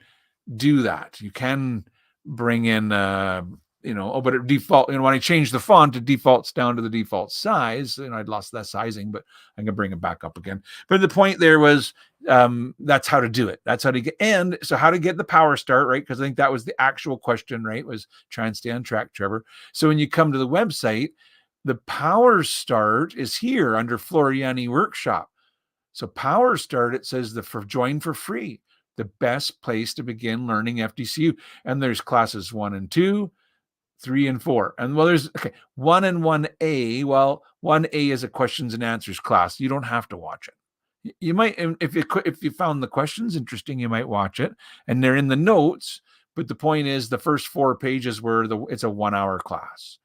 do that. You can bring in, but it default, when I change the font, it defaults down to the default size. I'd lost that sizing, but I'm going to bring it back up again. But the point there was, that's how to do it. That's how to get, and so how to get the power start, right? Because I think that was the actual question, right? Was try and stay on track, Trevor. So when you come to the website, the power start is here under Floriani Workshop. So power start, it says join for free. The best place to begin learning FDCU. And there's classes 1 and 2, 3 and 4. And there's 1 and 1A. Well, 1A is a questions and answers class. You don't have to watch it. You might, if you found the questions interesting, you might watch it. And they're in the notes. But the point is, the first 4 pages it's a 1-hour class.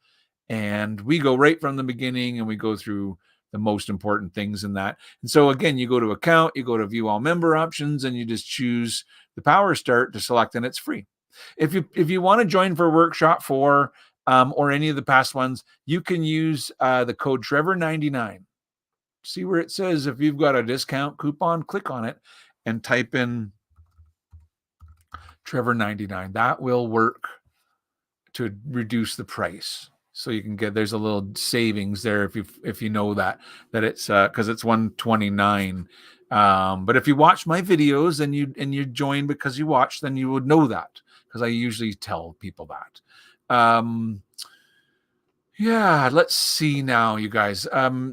And we go right from the beginning and we go through the most important things in that. And so again, you go to account, you go to view all member options, and you just choose the Power Start to select, and it's free. If you want to join for workshop 4 or any of the past ones, you can use the code Trevor99. See where it says if you've got a discount coupon, click on it and type in Trevor99. That will work to reduce the price. So you can get, there's a little savings there if you know that it's because it's $129. But if you watch my videos and you join because you watch, then you would know that, because I usually tell people that. Yeah, let's see now, you guys.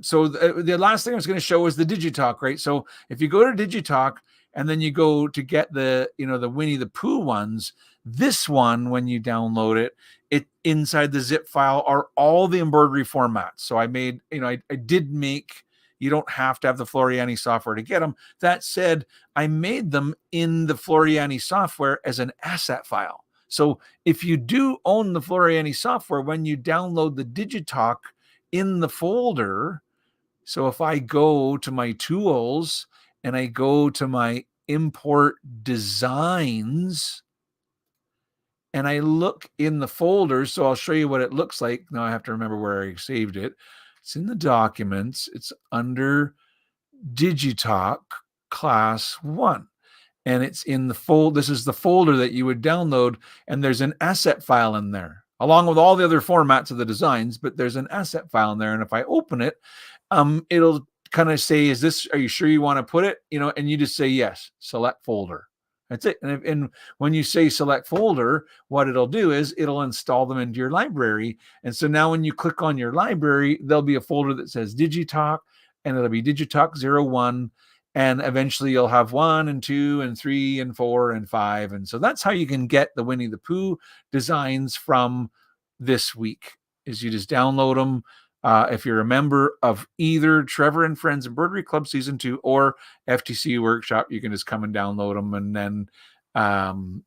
So the last thing I was going to show is the Digitalk, right? So if you go to Digitalk and then you go to get the Winnie the Pooh ones, this one, when you download it, inside the zip file are all the embroidery formats. So I made, I did make, you don't have to have the Floriani software to get them. That said, I made them in the Floriani software as an asset file. So if you do own the Floriani software, when you download the Digitalk in the folder, so if I go to my tools and I go to my import designs and I look in the folders, so I'll show you what it looks like. Now I have to remember where I saved it. It's in the documents. It's under Digitalk class 1. And it's in the folder. This is the folder that you would download, and there's an asset file in there, along with all the other formats of the designs, but there's an asset file in there. And if I open it, it'll kind of say, are you sure you want to put it? And you just say yes, select folder. That's it. And when you say select folder, what it'll do is it'll install them into your library. And so now when you click on your library, there'll be a folder that says Digitalk, and it'll be Digitalk 01. And eventually you'll have 1 and 2 and 3 and 4 and 5. And so that's how you can get the Winnie the Pooh designs from this week, is you just download them. If you're a member of either Trevor and Friends Embroidery Club Season 2 or FTC Workshop, you can just come and download them, and then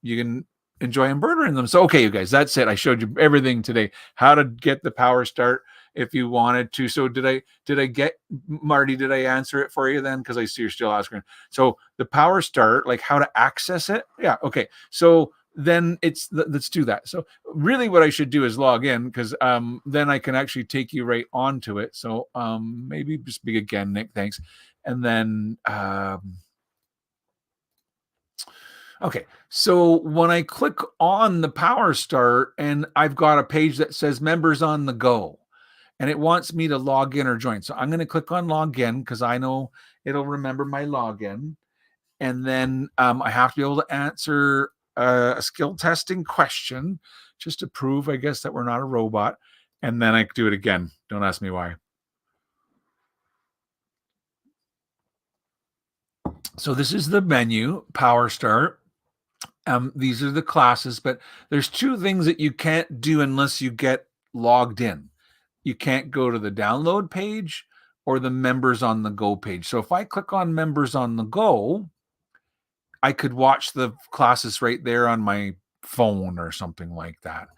you can enjoy embroidering them. So, okay, you guys, that's it. I showed you everything today, how to get the Power Start if you wanted to. So did I get, Marty, did I answer it for you then? Because I see you're still asking. So the Power Start, like how to access it. Yeah. Okay. So then let's do that. So really what I should do is log in, because then I can actually take you right onto it. So maybe just big again, Nick, thanks. And then okay, so when I click on the Power Start, and I've got a page that says members on the go, and it wants me to log in or join. So I'm going to click on login, because I know it'll remember my login. And then I have to be able to answer a skill testing question just to prove, I guess, that we're not a robot. And then I do it again. Don't ask me why. So this is the menu, Power Start. These are the classes, but there's 2 things that you can't do unless you get logged in. You can't go to the download page or the members on the go page. So if I click on members on the go, I could watch the classes right there on my phone or something like that.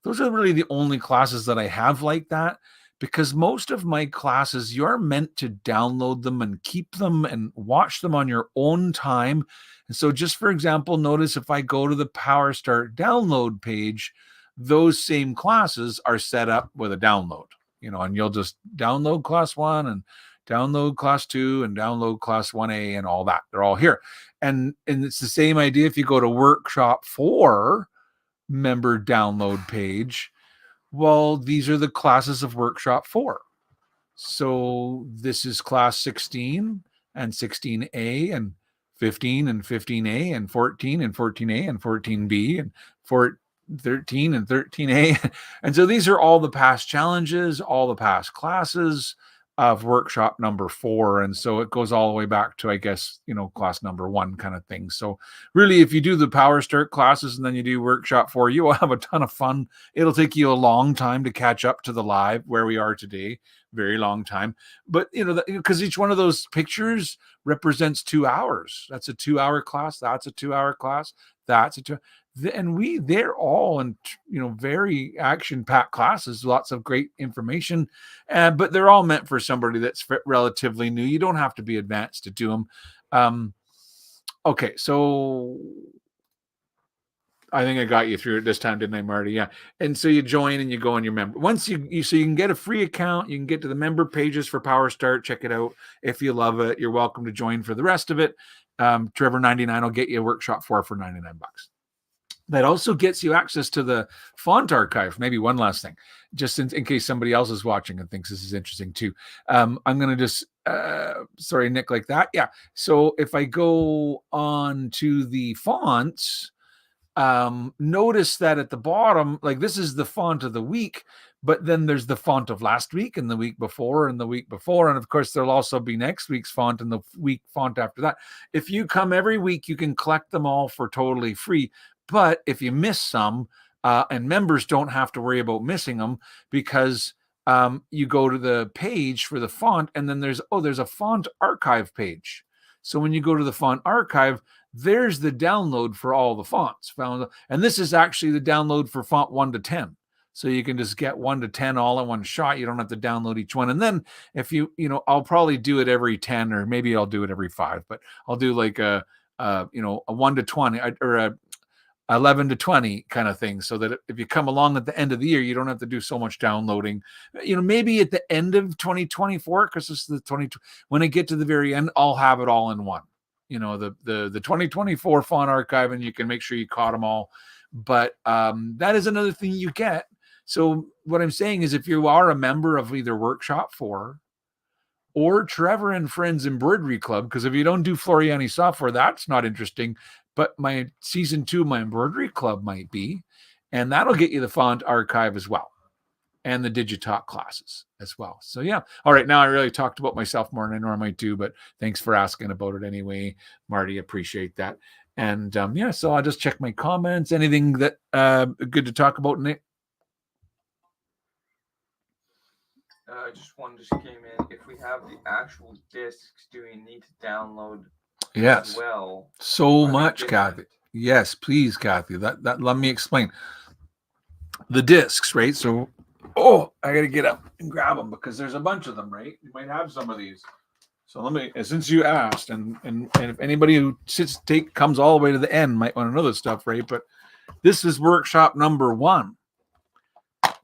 Those are really the only classes that I have like that, because most of my classes, you're meant to download them and keep them and watch them on your own time. And so just for example, notice if I go to the Power Start download page, those same classes are set up with a download, and you'll just download class 1 and download class 2 and download class 1A and all that. They're all here. And it's the same idea if you go to workshop 4 member download page. Well, these are the classes of workshop 4. So this is class 16 and 16A and 15 and 15A and 14 and 14A and 14B and 13 and 13A. And so these are all the past challenges, all the past classes of workshop number 4. And so it goes all the way back to, I guess, class number 1 kind of thing. So really, if you do the Power Start classes and then you do workshop 4, you will have a ton of fun. It'll take you a long time to catch up to the live where we are today. Very long time. But, because each one of those pictures represents 2 hours. That's a 2-hour class. That's a 2-hour class. That's they're all in, very action-packed classes, lots of great information, but they're all meant for somebody that's relatively new. You don't have to be advanced to do them. Okay, so I think I got you through it this time, didn't I, Marty? Yeah. And so you join and you go and you member. Once you can get a free account, you can get to the member pages for Power Start. Check it out. If you love it, you're welcome to join for the rest of it. Trevor 99 will get you a workshop for $99. That also gets you access to the font archive. Maybe one last thing, just in case somebody else is watching and thinks this is interesting too. I'm going to just, sorry, Nick, like that. Yeah. So if I go on to the fonts, notice that at the bottom, like this is the font of the week, but then there's the font of last week and the week before and the week before. And of course, there'll also be next week's font and the week font after that. If you come every week, you can collect them all for totally free. But if you miss some, and members don't have to worry about missing them, because you go to the page for the font, and then there's a font archive page. So when you go to the font archive, there's the download for all the fonts found. And this is actually the download for font 1 to 10. So you can just get 1 to 10 all in one shot. You don't have to download each one. And then if I'll probably do it every 10, or maybe I'll do it every 5, but I'll do like a 1 to 20 or a 11 to 20 kind of thing, so that if you come along at the end of the year, you don't have to do so much downloading. Maybe at the end of 2024, because this is the 20, when I get to the very end, I'll have it all in one. The 2024 font archive, and you can make sure you caught them all. But that is another thing you get. So what I'm saying is, if you are a member of either Workshop 4 or Trevor and Friends Embroidery Club, because if you don't do Floriani software, that's not interesting. But my season 2, my embroidery club might be, and that'll get you the font archive as well, and the Digitalk classes as well. So yeah. All right. Now I really talked about myself more than I normally do, but thanks for asking about it anyway, Marty. Appreciate that. And so I'll just check my comments. Anything that good to talk about, Nick? Just one just came in. If we have the actual discs, do we need to download? Yes. As well. So much, Kathy. Yes, please, Kathy. That let me explain. The discs, right? So, I got to get up and grab them, because there's a bunch of them, right? You might have some of these. So let me, since you asked, and if anybody who comes all the way to the end might want to know this stuff, right? But this is workshop number 1.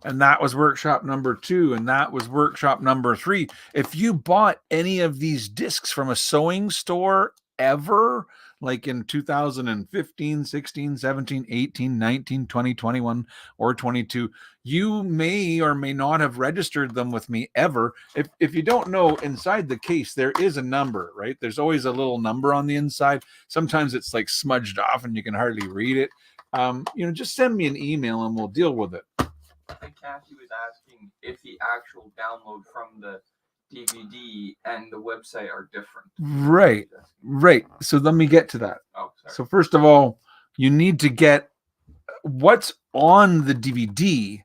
And that was workshop number 2, and that was workshop number 3. If you bought any of these discs from a sewing store ever, like in 2015, 16, 17, 18, 19, 20, 21, or 22, you may or may not have registered them with me ever. If you don't know, inside the case, there is a number, right? There's always a little number on the inside. Sometimes it's like smudged off and you can hardly read it. Just send me an email and we'll deal with it. I think Kathy was asking if the actual download from the DVD and the website are different. Right. So let me get to that. Oh, sorry. So first of all, you need to get what's on the DVD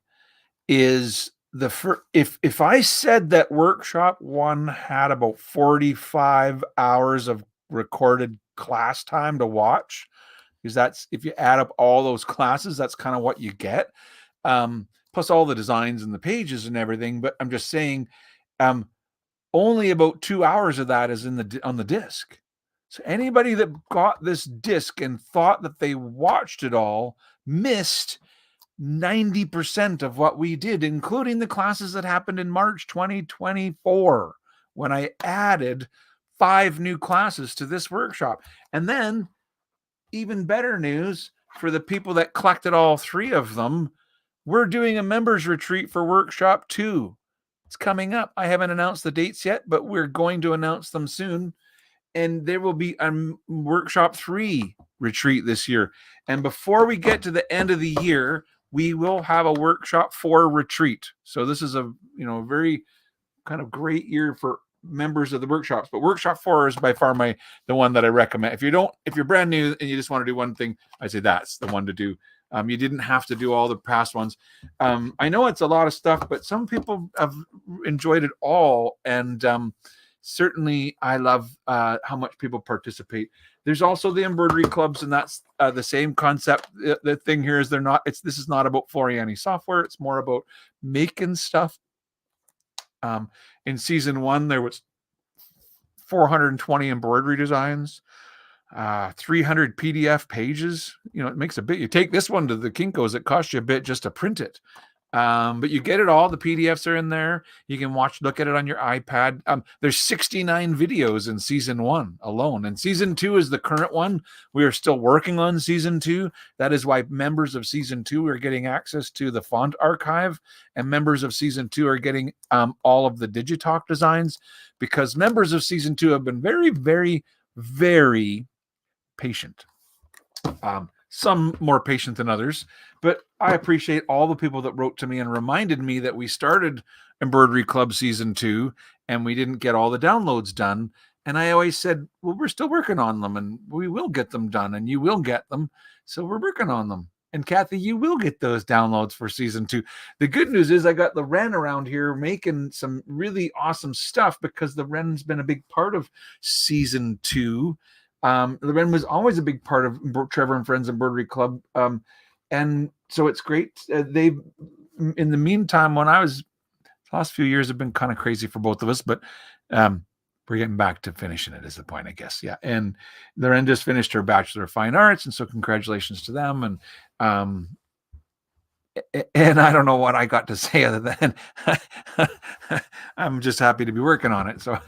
is if I said that workshop 1 had about 45 hours of recorded class time to watch, because that's, if you add up all those classes, that's kind of what you get. Plus all the designs and the pages and everything. But I'm just saying, only about 2 hours of that is on the disc. So anybody that got this disc and thought that they watched it all missed 90% of what we did, including the classes that happened in March 2024, when I added 5 new classes to this workshop. And then even better news for the people that collected all 3 of them, we're doing a members retreat for workshop 2. It's coming up. I haven't announced the dates yet, but we're going to announce them soon. And there will be a workshop 3 retreat this year. And before we get to the end of the year, we will have a workshop 4 retreat. So this is a very kind of great year for members of the workshops. But workshop 4 is by far the one that I recommend. If you're brand new and you just want to do one thing, I say that's the one to do. You didn't have to do all the past ones. I know it's a lot of stuff, but some people have enjoyed it all. And certainly I love how much people participate. There's also the embroidery clubs, and that's the same concept. The thing here is this is not about Floriani software. It's more about making stuff. In season 1, there was 420 embroidery designs, 300 PDF pages. It makes a bit. You take this one to the Kinko's, it costs you a bit just to print it. But you get it all. The PDFs are in there. You can look at it on your iPad. There's 69 videos in season 1 alone. And season 2 is the current one. We are still working on season 2. That is why members of season 2 are getting access to the font archive, and members of season 2 are getting all of the Digitalk designs, because members of season 2 have been very, very, very patient. Some more patient than others, but I appreciate all the people that wrote to me and reminded me that we started Embroidery Club season 2 and we didn't get all the downloads done. And I always said, well, we're still working on them and we will get them done, and you will get them. So we're working on them. And Kathy, you will get those downloads for season 2. The good news is I got the Wren around here making some really awesome stuff, because the Wren's been a big part of season 2. The Wren was always a big part of Trevor and Friends Embroidery Club. And so it's great. They've, in the meantime, the last few years have been kind of crazy for both of us, but we're getting back to finishing it is the point, I guess. Yeah. And the Wren just finished her Bachelor of Fine Arts. And so congratulations to them. And I don't know what I got to say other than I'm just happy to be working on it. So,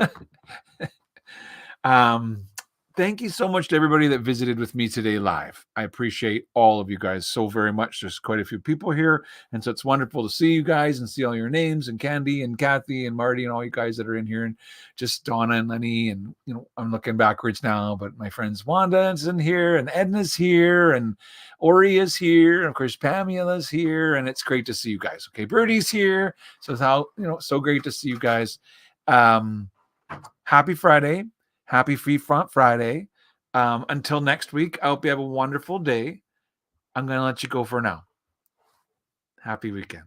thank you so much to everybody that visited with me today live. I appreciate all of you guys so very much. There's quite a few people here, and so it's wonderful to see you guys and see all your names, and Candy and Kathy and Marty and all you guys that are in here, and just Donna and Lenny. And I'm looking backwards now, but my friends Wanda is in here, and Edna's here, and Ori is here, and of course Pamela's here, and it's great to see you guys. Okay, Birdie's here, so it's so great to see you guys. Happy Friday. Happy Free Font Friday. Until next week, I hope you have a wonderful day. I'm going to let you go for now. Happy weekend.